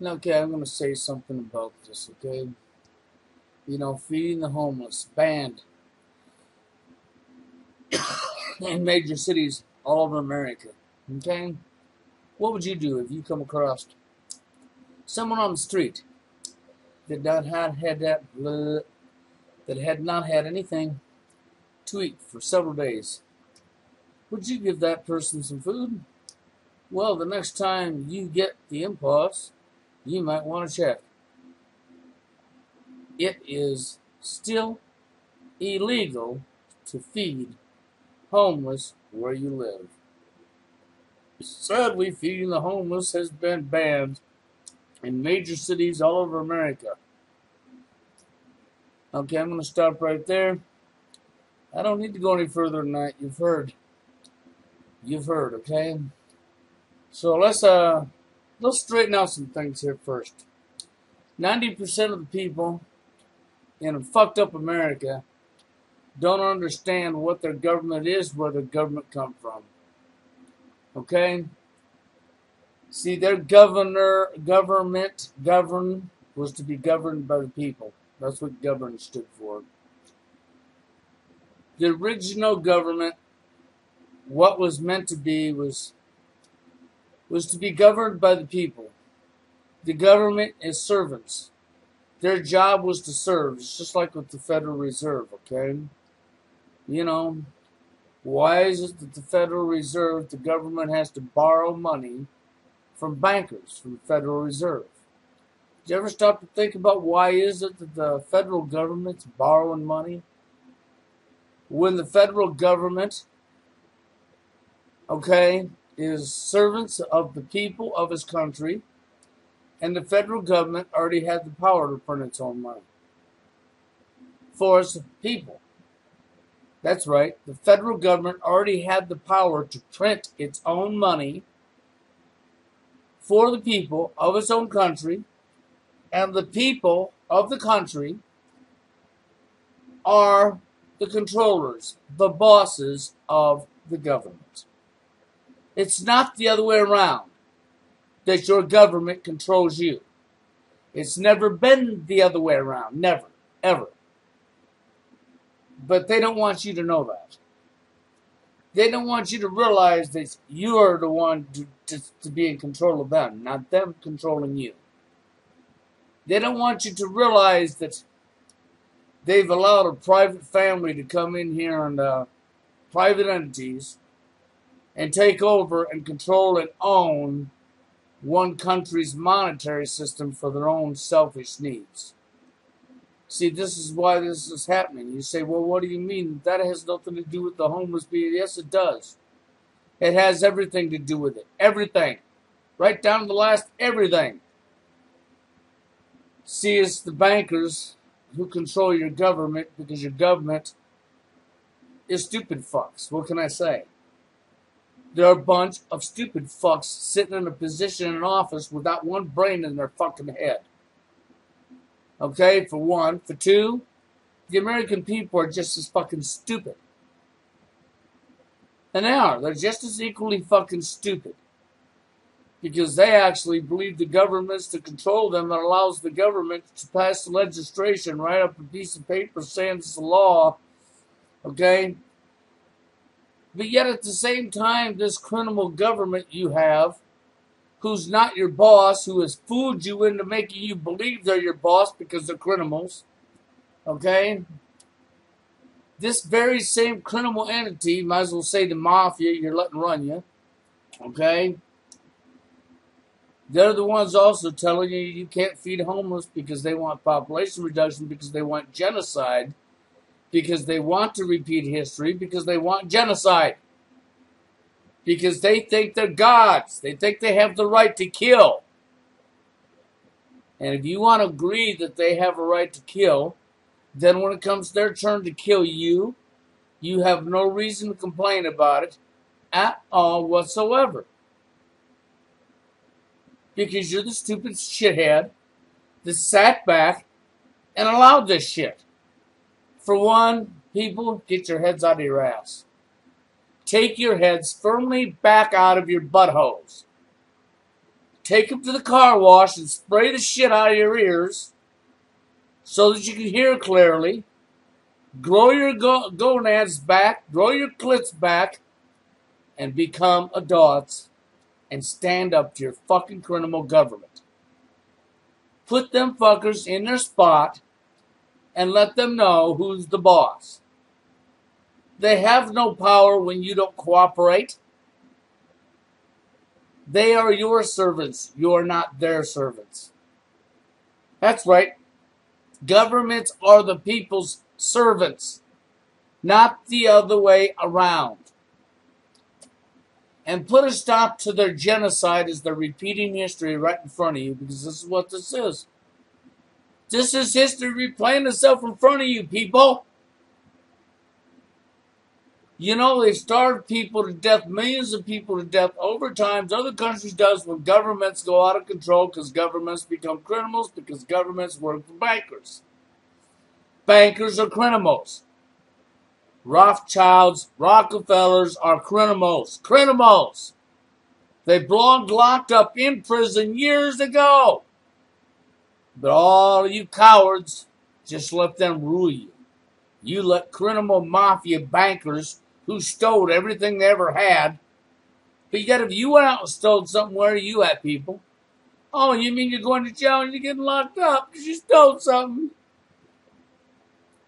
Okay, I'm going to say something about this, okay? You know, feeding the homeless, banned in major cities all over America, okay? What would you do if you come across someone on the street that had not had anything to eat for several days? Would you give that person some food? Well, the next time you get the impulse, you might want to check. It is still illegal to feed homeless where you live. Sadly, feeding the homeless has been banned in major cities all over America. Okay, I'm going to stop right there. I don't need to go any further than that. You've heard. Okay? So let's straighten out some things here first. 90% of the people in a fucked up America don't understand what their government is, where their government come from. Okay? See, their government was to be governed by the people. That's what govern stood for. The original government, what was meant to be, was to be governed by the people. The government is servants. Their job was to serve. It's just like with the Federal Reserve, okay? You know, why is it that the Federal Reserve, the government has to borrow money from bankers, from the Federal Reserve? Did you ever stop to think about why is it that the federal government's borrowing money? When the federal government, okay, is servants of the people of his country, and the federal government already had the power to print its own money for its people. That's right. The federal government already had the power to print its own money for the people of its own country, and the people of the country are the controllers, the bosses of the government. It's not the other way around, that your government controls you. It's never been the other way around. Never. Ever. But they don't want you to know that. They don't want you to realize that you are the one to be in control of them, not them controlling you. They don't want you to realize that they've allowed a private family to come in here and private entities and take over and control and own one country's monetary system for their own selfish needs. See, this is why this is happening. You say, well, what do you mean? That has nothing to do with the homeless being. Yes, it does. It has everything to do with it. Everything. Right down to the last everything. See, it's the bankers who control your government because your government is stupid fucks. What can I say? There are a bunch of stupid fucks sitting in a position in an office without one brain in their fucking head. Okay, for one. For two, the American people are just as fucking stupid. And they are. They're just as equally fucking stupid. Because they actually believe the government's to control them that allows the government to pass the legislation, write up a piece of paper saying it's a law. Okay? But yet at the same time, this criminal government you have, who's not your boss, who has fooled you into making you believe they're your boss because they're criminals, okay? This very same criminal entity, might as well say the mafia you're letting run you, okay? They're the ones also telling you you can't feed homeless because they want population reduction, because they want genocide, because they want to repeat history, because they want genocide. Because they think they're gods. They think they have the right to kill. And if you want to agree that they have a right to kill, then when it comes to their turn to kill you, you have no reason to complain about it at all whatsoever. Because you're the stupid shithead that sat back and allowed this shit. For one, people, get your heads out of your ass. Take your heads firmly back out of your buttholes. take them to the car wash and spray the shit out of your ears so that you can hear clearly. Grow your gonads back, grow your clits back, and become adults and stand up to your fucking criminal government. Put them fuckers in their spot and let them know who's the boss. They have no power when you don't cooperate. They are your servants. You are not their servants. That's right. Governments are the people's servants, not the other way around. And put a stop to their genocide as they're repeating history right in front of you, because this is what this is. This is history replaying itself in front of you, people. You know, they've starved people to death, millions of people to death over time. Other countries does when governments go out of control because governments become criminals because governments work for bankers. Bankers are criminals. Rothschilds, Rockefellers are criminals. Criminals. They belonged locked up in prison years ago. But all you cowards just let them rule you. You let criminal mafia bankers who stole everything they ever had. But yet if you went out and stole something, where are you at, people? Oh, you mean you're going to jail and you're getting locked up because you stole something?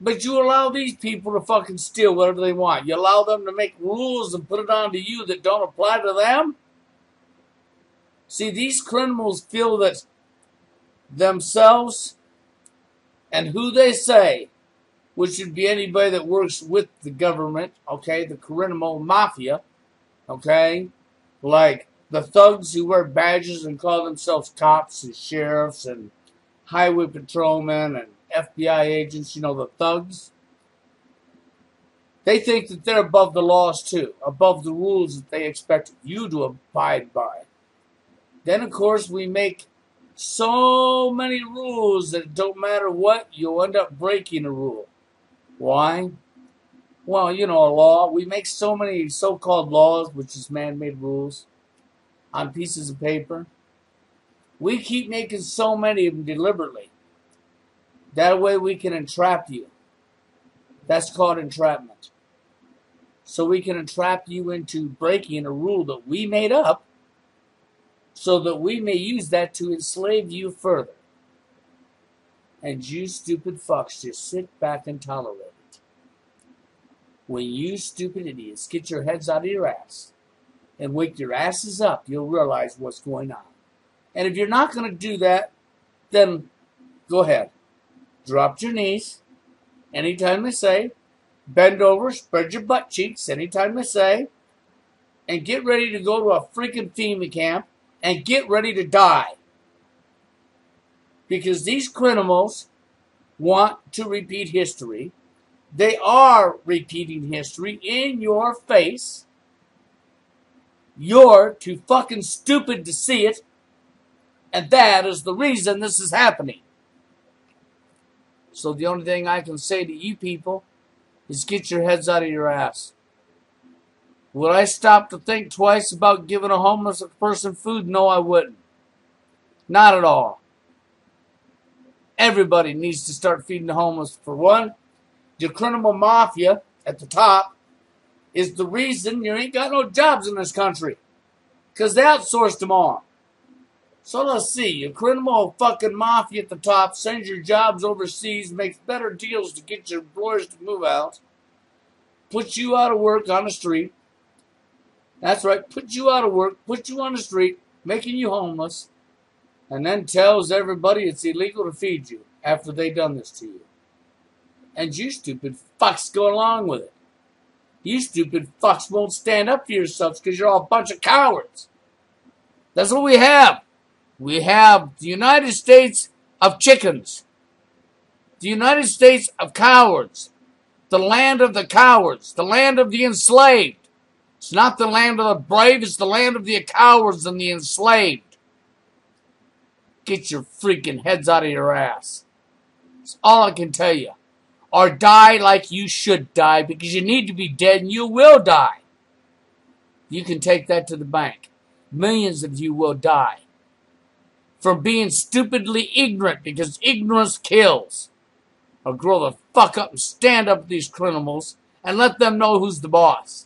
But you allow these people to fucking steal whatever they want. You allow them to make rules and put it on to you that don't apply to them? See, these criminals feel that themselves and who they say, which would be anybody that works with the government, okay, the criminal mafia, okay, like the thugs who wear badges and call themselves cops and sheriffs and highway patrolmen and FBI agents, you know, the thugs. They think that they're above the laws too, above the rules that they expect you to abide by. Then, of course, we make so many rules that it don't matter what, you'll end up breaking a rule. Why? Well, you know, a law. We make so many so-called laws, which is man-made rules, on pieces of paper. We keep making so many of them deliberately. That way we can entrap you. That's called entrapment. So we can entrap you into breaking a rule that we made up so that we may use that to enslave you further. And you stupid fucks just sit back and tolerate it. When you stupid idiots get your heads out of your ass and wake your asses up, you'll realize what's going on. And if you're not going to do that, then go ahead. Drop your knees anytime they say. Bend over, spread your butt cheeks anytime they say. And get ready to go to a freaking FEMA camp and get ready to die. Because these criminals want to repeat history. They are repeating history in your face. You're too fucking stupid to see it. And that is the reason this is happening. So the only thing I can say to you people is get your heads out of your ass. Would I stop to think twice about giving a homeless person food? No, I wouldn't. Not at all. Everybody needs to start feeding the homeless. For one, the criminal mafia at the top is the reason you ain't got no jobs in this country. Because they outsourced them all. So let's see. A criminal fucking mafia at the top sends your jobs overseas, makes better deals to get your employers to move out, puts you out of work on the street. That's right, put you out of work, put you on the street, making you homeless, and then tells everybody it's illegal to feed you after they done this to you. And you stupid fucks go along with it. You stupid fucks won't stand up for yourselves because you're all a bunch of cowards. That's what we have. We have the United States of chickens. The United States of cowards. The land of the cowards. The land of the enslaved. It's not the land of the brave. It's the land of the cowards and the enslaved. Get your freaking heads out of your ass. That's all I can tell you. Or die like you should die because you need to be dead and you will die. You can take that to the bank. Millions of you will die. for being stupidly ignorant, because ignorance kills. I'll grow the fuck up and stand up to these criminals and let them know who's the boss.